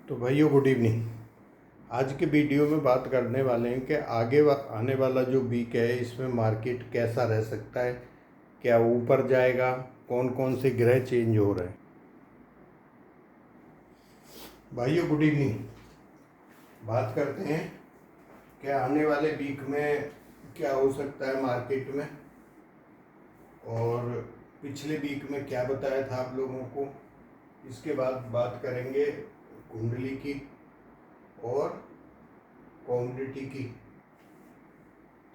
तो भाइयों good evening. आज के वीडियो में बात करने वाले हैं कि आने वाला जो वीक है इसमें मार्केट कैसा रह सकता है, क्या ऊपर जाएगा, कौन कौन से ग्रह चेंज हो रहे हैं। भाइयों गुड इवनिंग। बात करते हैं कि आने वाले वीक में क्या हो सकता है मार्केट में, और पिछले वीक में क्या बताया था आप लोगों को। इसके बाद बात करेंगे कुंडली की और कॉमोडिटी की।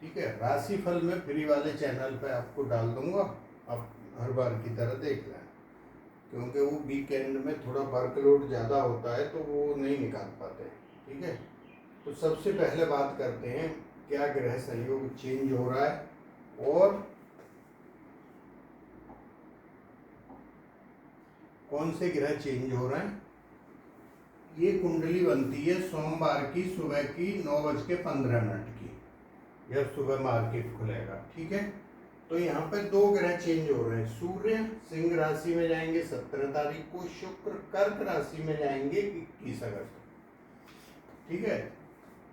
ठीक है, राशिफल में फ्री वाले चैनल पे आपको डाल दूंगा, आप हर बार की तरह देख लें, क्योंकि वो वीकेंड में थोड़ा वर्कलोड ज़्यादा होता है तो वो नहीं निकाल पाते। ठीक है, तो सबसे पहले बात करते हैं क्या ग्रह संयोग चेंज हो रहा है और कौन से ग्रह चेंज हो रहे हैं। ये कुंडली बनती है सोमवार की सुबह की 9:15 की, जब सुबह मार्केट खुलेगा। ठीक है, तो यहाँ पे दो ग्रह चेंज हो रहे हैं। सूर्य सिंह राशि में जाएंगे 17 तारीख को, शुक्र कर्क राशि में जाएंगे 21 अगस्त। ठीक है,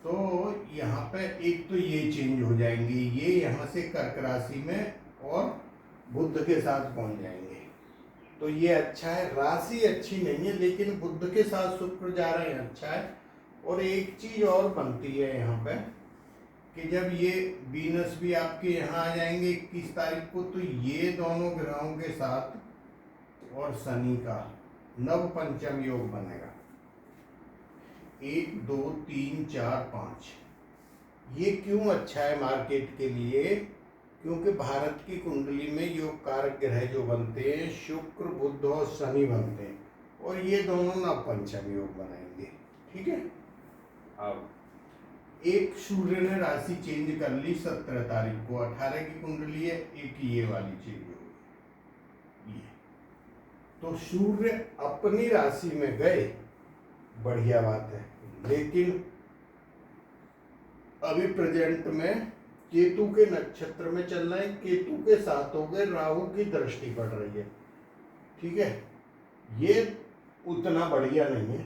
तो यहाँ पे एक तो ये चेंज हो जाएंगे, ये यहाँ से कर्क राशि में और बुध के साथ पहुंच जाएंगे। तो ये अच्छा है, राशि अच्छी नहीं है लेकिन बुध के साथ शुक्र जा रहे हैं, अच्छा है। और एक चीज और बनती है यहाँ पे कि जब ये वीनस भी आपके यहाँ आ जाएंगे 21 तारीख को, तो ये दोनों ग्रहों के साथ और शनि का नव पंचम योग बनेगा। 1 2 3 4 5। ये क्यों अच्छा है मार्केट के लिए, क्योंकि भारत की कुंडली में योग कारक ग्रह जो बनते हैं शुक्र बुध और शनि बनते हैं, और ये दोनों नव पंचम योग बनाएंगे। ठीक है, अब एक सूर्य ने राशि चेंज कर ली 17 तारीख को, 18 की कुंडली है, एक ये वाली चेंज हो गई ये। तो सूर्य अपनी राशि में गए, बढ़िया बात है, लेकिन अभी प्रेजेंट में केतु के नक्षत्र में चल रहे हैं, केतु के साथ हो गए, राहु की दृष्टि पड़ रही है। ठीक है, ये उतना बढ़िया नहीं है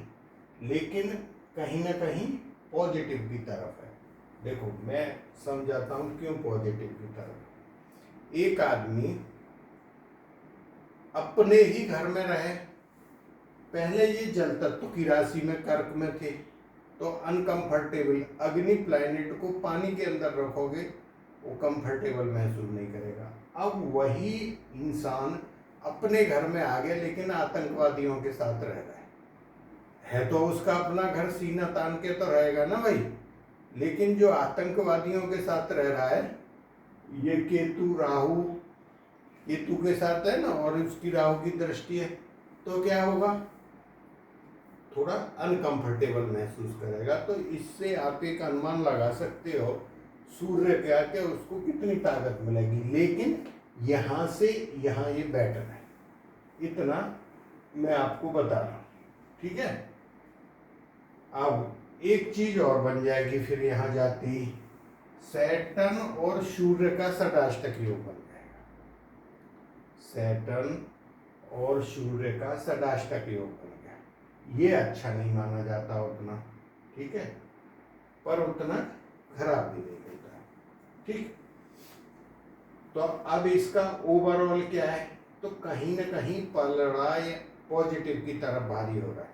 लेकिन कहीं ना कहीं पॉजिटिव की तरफ है। देखो मैं समझाता हूं क्यों पॉजिटिव की तरफ। एक आदमी अपने ही घर में रहे, पहले ये जल तत्व की राशि में कर्क में थे तो अनकंफर्टेबल, अग्नि प्लैनेट को पानी के अंदर रखोगे वो कंफर्टेबल महसूस नहीं करेगा। अब वही इंसान अपने घर में आ गया लेकिन आतंकवादियों के साथ रह रहा है तो उसका अपना घर सीना तान के तो रहेगा ना भाई, लेकिन जो आतंकवादियों के साथ रह रहा है, ये केतु राहु, केतु के साथ है ना, और उसकी राहु की दृष्टि है, तो क्या होगा, थोड़ा अनकंफर्टेबल महसूस करेगा। तो इससे आप एक अनुमान लगा सकते हो सूर्य के आके उसको कितनी ताकत मिलेगी। लेकिन यहाँ से यहाँ ये बेटर है, इतना मैं आपको बता रहा हूँ। ठीक है, अब एक चीज और बन जाएगी फिर यहाँ जाती, सैटर्न और सूर्य का षडाष्टक योग बन जाएगा। सैटर्न और सूर्य का षडाष्टक योग बन गया। ये अच्छा नहीं माना जाता उतना, ठीक है, पर उतना खराब भी नहीं होता। ठीक, तो अब इसका ओवरऑल क्या है, तो कहीं ना कहीं पलड़ा पॉजिटिव की तरफ भारी हो रहा है।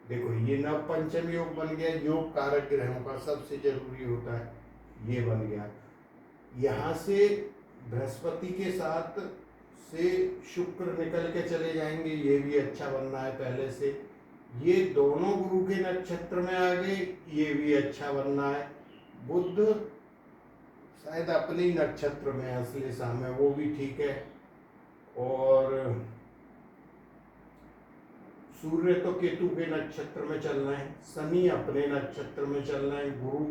देखो ये नव पंचम योग बन गया, योग कारक ग्रहों का सबसे जरूरी होता है, ये बन गया। यहाँ से बृहस्पति के साथ से शुक्र निकल के चले जाएंगे, ये भी अच्छा बनना है पहले से। ये दोनों गुरु के नक्षत्र में आ गए, ये भी अच्छा बनना है। बुध शायद अपने नक्षत्र में असली में, वो भी ठीक है। और सूर्य तो केतु के नक्षत्र में चल रहे हैं, शनि अपने नक्षत्र में चल रहे हैं, गुरु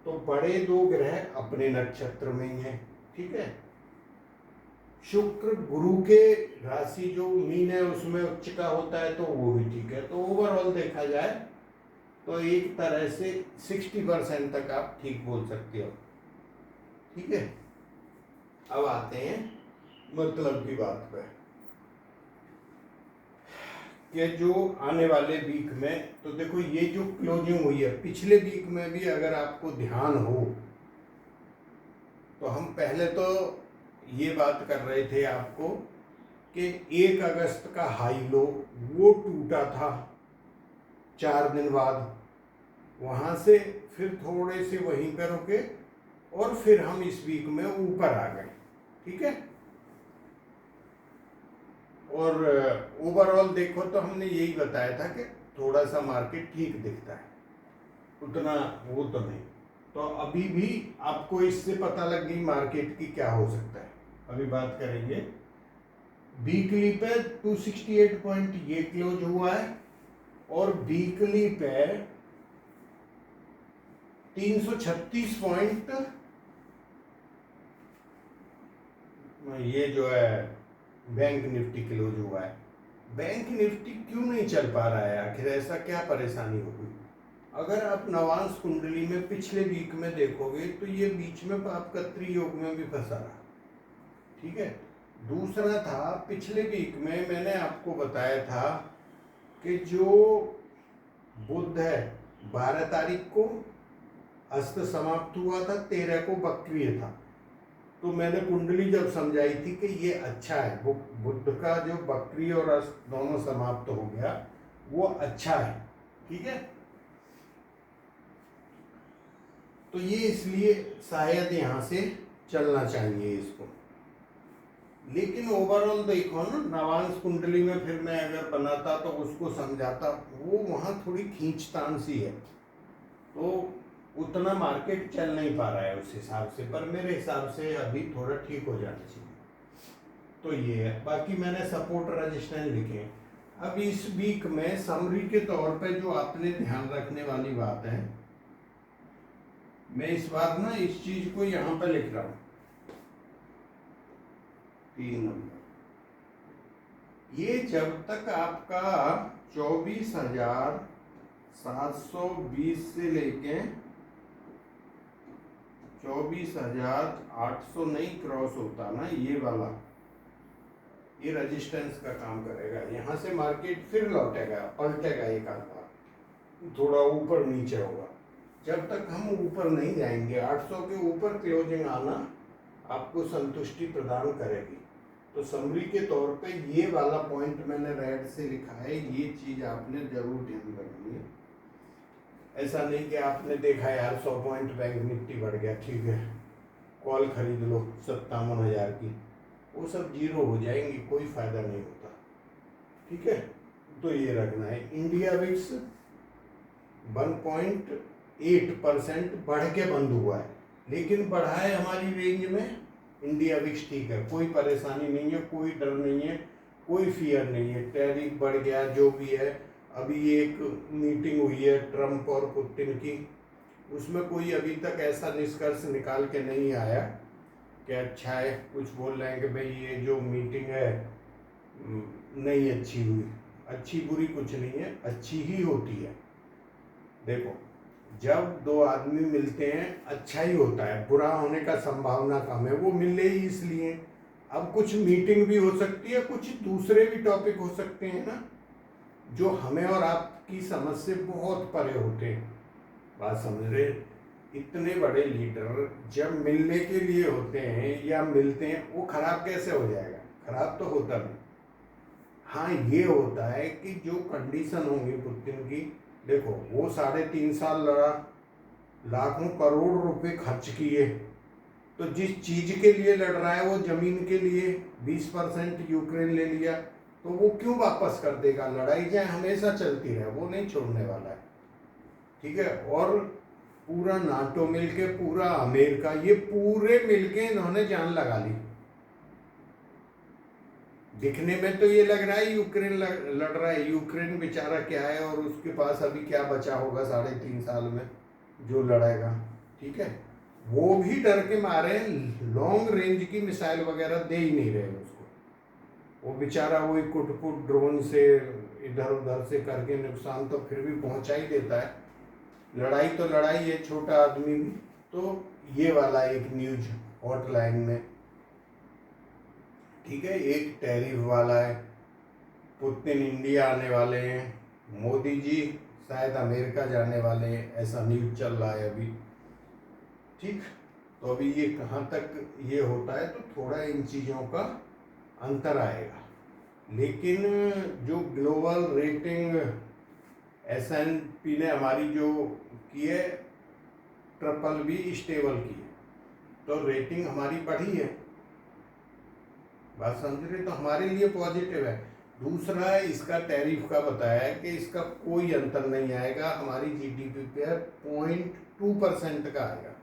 तो बड़े दो ग्रह अपने नक्षत्र में ही हैं। ठीक है, शुक्र गुरु के राशि जो मीन है उसमें उच्च का होता है तो वो भी ठीक है। तो ओवरऑल देखा जाए तो एक तरह से 60% तक आप ठीक बोल सकते हो। ठीक है, अब आते हैं मतलब की बात पे। कि जो आने वाले वीक में, तो देखो ये जो क्लोजिंग हुई है पिछले वीक में भी अगर आपको ध्यान हो तो हम पहले तो ये बात कर रहे थे आपको कि 1 अगस्त का हाई लो वो टूटा था 4 दिन बाद, वहाँ से फिर थोड़े से वहीं पर रुके और फिर हम इस वीक में ऊपर आ गए, ठीक है। और ओवरऑल देखो तो हमने यही बताया था कि थोड़ा सा मार्केट ठीक दिखता है, उतना वो तो नहीं। तो अभी भी आपको इससे पता लग गई मार्केट की क्या हो सकता है। अभी बात करेंगे वीकली पे 268 पॉइंट ये क्लोज हुआ है और वीकली पे 336 पॉइंट ये जो है बैंक निफ्टी क्लोज हुआ है। बैंक निफ्टी क्यों नहीं चल पा रहा है, आखिर ऐसा क्या परेशानी हो गई? अगर आप नवांश कुंडली में पिछले वीक में देखोगे तो ये बीच में आपका त्रियोग में भी फंसा रहा, ठीक है। दूसरा था पिछले वीक में मैंने आपको बताया था कि जो बुध है 12 तारीख को अस्त समाप्त हुआ था, 13 को वक्रीय था। तो मैंने कुंडली जब समझाई थी कि ये अच्छा है, वो बुध का जो वक्रीय और अस्त दोनों समाप्त हो गया वो अच्छा है, ठीक है। तो ये इसलिए शायद यहाँ से चलना चाहिए इसको। लेकिन ओवरऑल देखो ना, नवांश कुंडली में फिर मैं अगर बनाता तो उसको समझाता, वो वहाँ थोड़ी खींचतान सी है, तो उतना मार्केट चल नहीं पा रहा है उस हिसाब से। पर मेरे हिसाब से अभी थोड़ा ठीक हो जाना चाहिए। तो ये है, बाकी मैंने सपोर्ट रेजिस्टेंस लिखे। अब इस वीक में समरी के तौर पे जो आपने ध्यान रखने वाली बात है, मैं इस बार ना इस चीज को यहाँ पे लिख रहा हूँ 3 नंबर। ये जब तक आपका 24,720 से लेके 24,800 नहीं क्रॉस होता ना, ये वाला, ये रेजिस्टेंस का काम करेगा। यहाँ से मार्केट फिर लौटेगा, पलटेगा एक आध बार, थोड़ा ऊपर नीचे होगा। जब तक हम ऊपर नहीं जाएंगे, 800 के ऊपर क्लोजिंग आना आपको संतुष्टि प्रदान करेगी। तो समरी के तौर पे ये वाला पॉइंट मैंने रेड से लिखा है, ये चीज आपने जरूर ध्यान रखनी है। ऐसा नहीं कि आपने देखा यार 100 पॉइंट बैंक निफ्टी बढ़ गया, ठीक है, कॉल खरीद लो 57,000 की, वो सब जीरो हो जाएंगी, कोई फायदा नहीं होता, ठीक है। तो ये रखना है। इंडिया विक्स 1.8% बढ़ के बंद हुआ है, लेकिन बढ़ा है हमारी रेंज में। इंडिया विक्स ठीक है, कोई परेशानी नहीं है, कोई डर नहीं है, कोई फियर नहीं है। टैरिफ बढ़ गया जो भी है, अभी एक मीटिंग हुई है ट्रम्प और पुतिन की, उसमें कोई अभी तक ऐसा निष्कर्ष निकाल के नहीं आया कि अच्छा है। कुछ बोल रहे हैं कि भाई ये जो मीटिंग है नहीं अच्छी हुई। अच्छी बुरी कुछ नहीं है, अच्छी ही होती है। देखो, जब दो आदमी मिलते हैं अच्छा ही होता है, बुरा होने का संभावना कम है, वो मिले ही इसलिए। अब कुछ मीटिंग भी हो सकती है, कुछ दूसरे भी टॉपिक हो सकते हैं ना, जो हमें और आपकी समझ से बहुत परे होते हैं। बात समझ रहे? इतने बड़े लीडर जब मिलने के लिए होते हैं या मिलते हैं, वो खराब कैसे हो जाएगा? खराब तो होता नहीं। हाँ, ये होता है कि जो कंडीशन होंगी पुतिन की, देखो वो 3.5 साल लड़ा, लाखों करोड़ रुपए खर्च किए, तो जिस चीज के लिए लड़ रहा है, वो जमीन के लिए 20% यूक्रेन ले लिया, तो वो क्यों वापस कर देगा? लड़ाई चाहे हमेशा चलती रहे, वो नहीं छोड़ने वाला है, ठीक है। और पूरा नाटो मिलके, पूरा अमेरिका, ये पूरे मिलके इन्होंने जान लगा ली। दिखने में तो ये लग रहा है यूक्रेन लड़ रहा है, यूक्रेन बेचारा क्या है, और उसके पास अभी क्या बचा होगा 3.5 साल में जो लड़ेगा, ठीक है। वो भी डर के मारे लॉन्ग रेंज की मिसाइल वगैरह दे ही नहीं रहे उसको। वो बेचारा वही कुटपुट ड्रोन से इधर उधर से करके नुकसान तो फिर भी पहुंचा ही देता है। लड़ाई तो लड़ाई है, छोटा आदमी भी। तो ये वाला एक न्यूज हॉटलाइन में, ठीक है, एक टैरिफ वाला है, पुतिन इंडिया आने वाले हैं, मोदी जी शायद अमेरिका जाने वाले हैं, ऐसा न्यूज चल रहा है अभी। ठीक, तो अभी ये कहाँ तक ये होता है तो थोड़ा इन चीज़ों का अंतर आएगा। लेकिन जो ग्लोबल रेटिंग S&P ने हमारी जो की है BBB स्टेबल की है, तो रेटिंग हमारी बढ़ी है, बात समझ रहे, तो हमारे लिए पॉजिटिव है। दूसरा इसका टैरिफ का बताया है कि इसका कोई अंतर नहीं आएगा, हमारी GDP पे 0.2% का आएगा,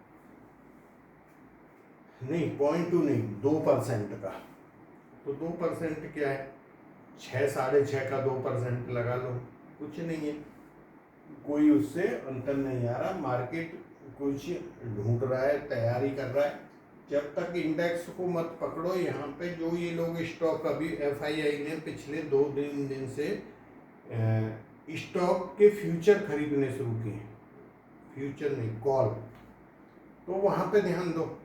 नहीं 0.2 नहीं 2% का। तो 2% क्या है, 6 6.5 का 2% लगा लो, कुछ नहीं है, कोई उससे अंतर नहीं आ रहा। मार्केट कुछ ढूंढ रहा है, तैयारी कर रहा है। जब तक इंडेक्स को मत पकड़ो, यहाँ पे जो ये लोग स्टॉक अभी FII ने पिछले 2-3 दिन से स्टॉक के फ्यूचर खरीदने शुरू किए, फ्यूचर नहीं कॉल, तो वहाँ पे ध्यान दो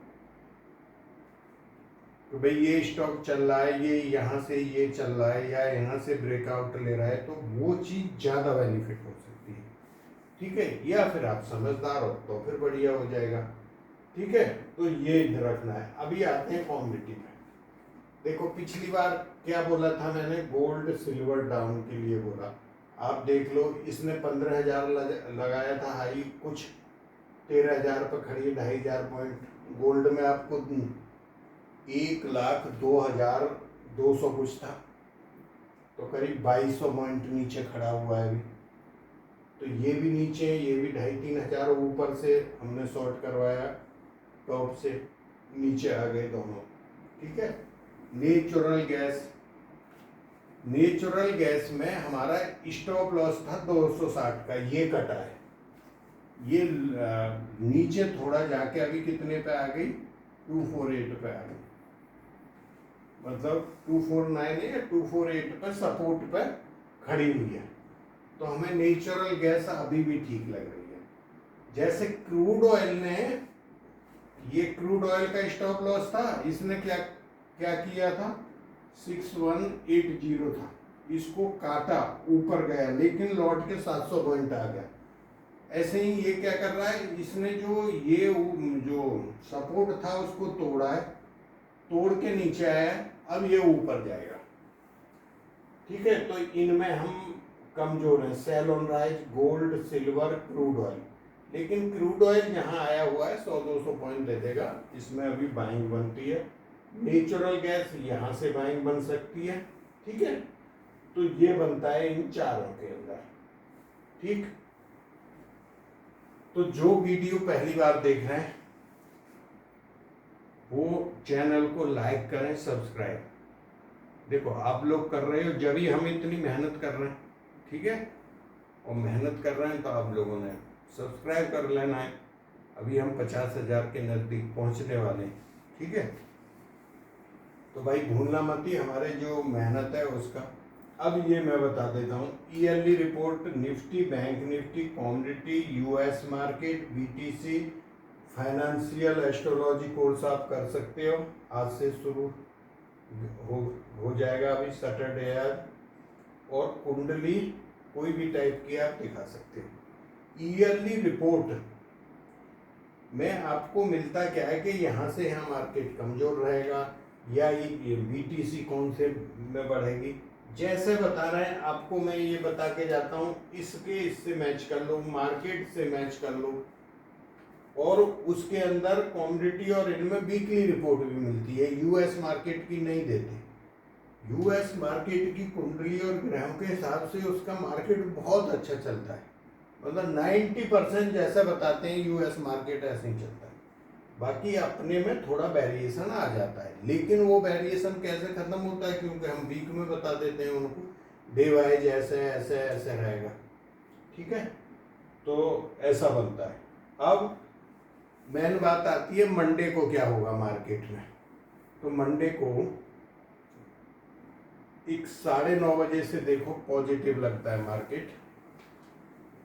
तो भाई ये स्टॉक चल रहा है, ये यहाँ से ये चल रहा है या यहाँ से ब्रेकआउट ले रहा है, तो वो चीज़ ज़्यादा बेनिफिट हो सकती है। ठीक है, या फिर आप समझदार हो तो फिर बढ़िया हो जाएगा। ठीक है, तो ये इधर रखना है। अभी आते हैं कॉमोडिटी में। देखो पिछली बार क्या बोला था मैंने, गोल्ड सिल्वर डाउन के लिए बोला, आप देख लो इसने 15,000 लगाया था हाई, कुछ 13,000 पर खड़ी है, 2,500 पॉइंट। गोल्ड में आपको 1,02,200 कुछ था, तो करीब 2,200 पॉइंट नीचे खड़ा हुआ है अभी। तो ये भी नीचे है, ये भी 2,500-3,000 ऊपर से हमने शॉर्ट करवाया, टॉप से नीचे आ गए दोनों। ठीक है, नेचुरल गैस में हमारा स्टॉप लॉस था 260 का, ये कटा है, ये नीचे थोड़ा जाके अभी कितने पे आ गई, 248 पे आ गई, मतलब 249 या 248 पर सपोर्ट पर खड़ी हुई है। तो हमें नेचुरल गैस अभी भी ठीक लग रही है। जैसे क्रूड ऑयल ने, ये क्रूड ऑयल का स्टॉप लॉस था, इसने क्या क्या किया था, 6180 था, इसको काटा, ऊपर गया, लेकिन लौट के 700 पॉइंट आ गया। ऐसे ही ये क्या कर रहा है, इसने जो सपोर्ट था उसको तोड़ा है, तोड़ के नीचे आया, अब ये ऊपर जाएगा। ठीक है, तो इनमें हम कमजोर हैं, sell on rise, gold, silver, crude oil. लेकिन क्रूड ऑयल यहाँ आया हुआ है, 100-200 पॉइंट दे देगा, इसमें अभी बाइंग बनती है। नेचुरल गैस यहाँ से बाइंग बन सकती है। ठीक है, तो ये बनता है इन चारों के अंदर। ठीक, तो जो वीडियो पहली बार देख रहे हैं वो चैनल को लाइक करें, सब्सक्राइब। देखो आप लोग कर रहे हो, जब ही हम इतनी मेहनत कर रहे हैं। ठीक है, और मेहनत कर रहे हैं तो आप लोगों ने सब्सक्राइब कर लेना है। अभी हम 50,000 के नज़दीक पहुंचने वाले हैं। ठीक है, तो भाई भूलना मत ही हमारे जो मेहनत है उसका। अब ये मैं बता देता हूँ, yearly report, Nifty, bank Nifty, commodity, US market, BTC, financial astrology course आप कर सकते हो, आज से शुरू हो जाएगा, अभी सैटरडे है। और कुंडली कोई भी टाइप की आप दिखा सकते हो। ईयरली रिपोर्ट में आपको मिलता क्या है कि यहाँ से यहाँ मार्केट कमजोर रहेगा, या ये BTC कौन से में बढ़ेगी, जैसे बता रहे हैं आपको मैं ये बता के जाता हूँ, इससे मैच कर लो, मार्केट से मैच कर लो। और उसके अंदर कमोडिटी और इनमें वीकली रिपोर्ट भी मिलती है, US मार्केट की नहीं देते। US मार्केट की कुंडली और ग्रहों के हिसाब से उसका मार्केट बहुत अच्छा चलता है, मतलब 90% जैसा बताते हैं US मार्केट ऐसे ही चलता है। बाकी अपने में थोड़ा वेरिएशन आ जाता है, लेकिन वो वेरिएशन कैसे खत्म होता है, क्योंकि हम वीक में बता देते हैं उनको, डे वाइज ऐसे ऐसे ऐसे रहेगा। ठीक है, तो ऐसा बनता है। अब मेन बात आती है मंडे को क्या होगा मार्केट में। तो मंडे को एक 9:30 बजे से देखो पॉजिटिव लगता है, मार्केट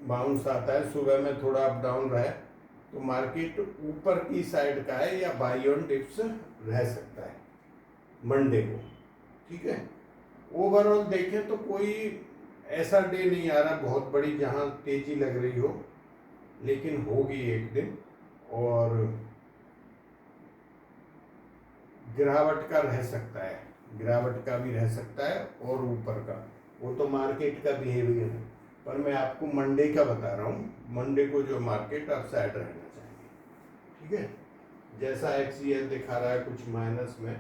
बाउंस आता है, सुबह में थोड़ा अप डाउन रहा है, तो मार्केट ऊपर की साइड का है या बाई ऑन डिप्स रह सकता है मंडे को। ठीक है, ओवरऑल देखें तो कोई ऐसा डे नहीं आ रहा बहुत बड़ी जहां तेजी लग रही हो, लेकिन होगी एक दिन। और गिरावट का रह सकता है, गिरावट का भी रह सकता है, और ऊपर का वो तो मार्केट का बिहेवियर है, पर मैं आपको मंडे का बता रहा हूँ। मंडे को जो मार्केट अपसाइड रहना चाहिए, ठीक है। जैसा एक्सीएल दिखा रहा है कुछ माइनस में,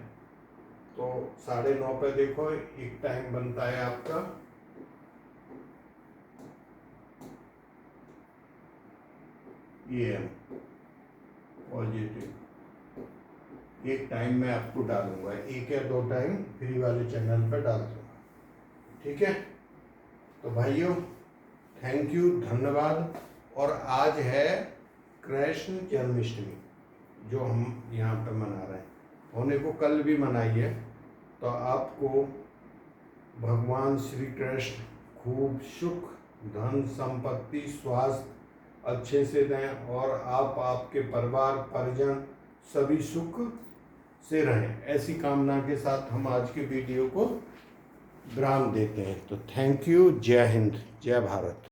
तो 9:30 पे देखो एक टाइम बनता है आपका ये पॉजिटिव। एक टाइम मैं आपको डालूंगा, एक या दो टाइम फ्री वाले चैनल पर डाल दूंगा, ठीक है। तो भाइयों थैंक यू, धन्यवाद। और आज है कृष्ण जन्माष्टमी जो हम यहाँ पे मना रहे हैं, होने को कल भी मनाई है। तो आपको भगवान श्री कृष्ण खूब सुख, धन, संपत्ति, स्वास्थ्य अच्छे से दें, और आप आपके परिवार परिजन सभी सुख से रहें, ऐसी कामना के साथ हम आज के वीडियो को विराम देते हैं। तो थैंक यू, जय हिंद, जय भारत।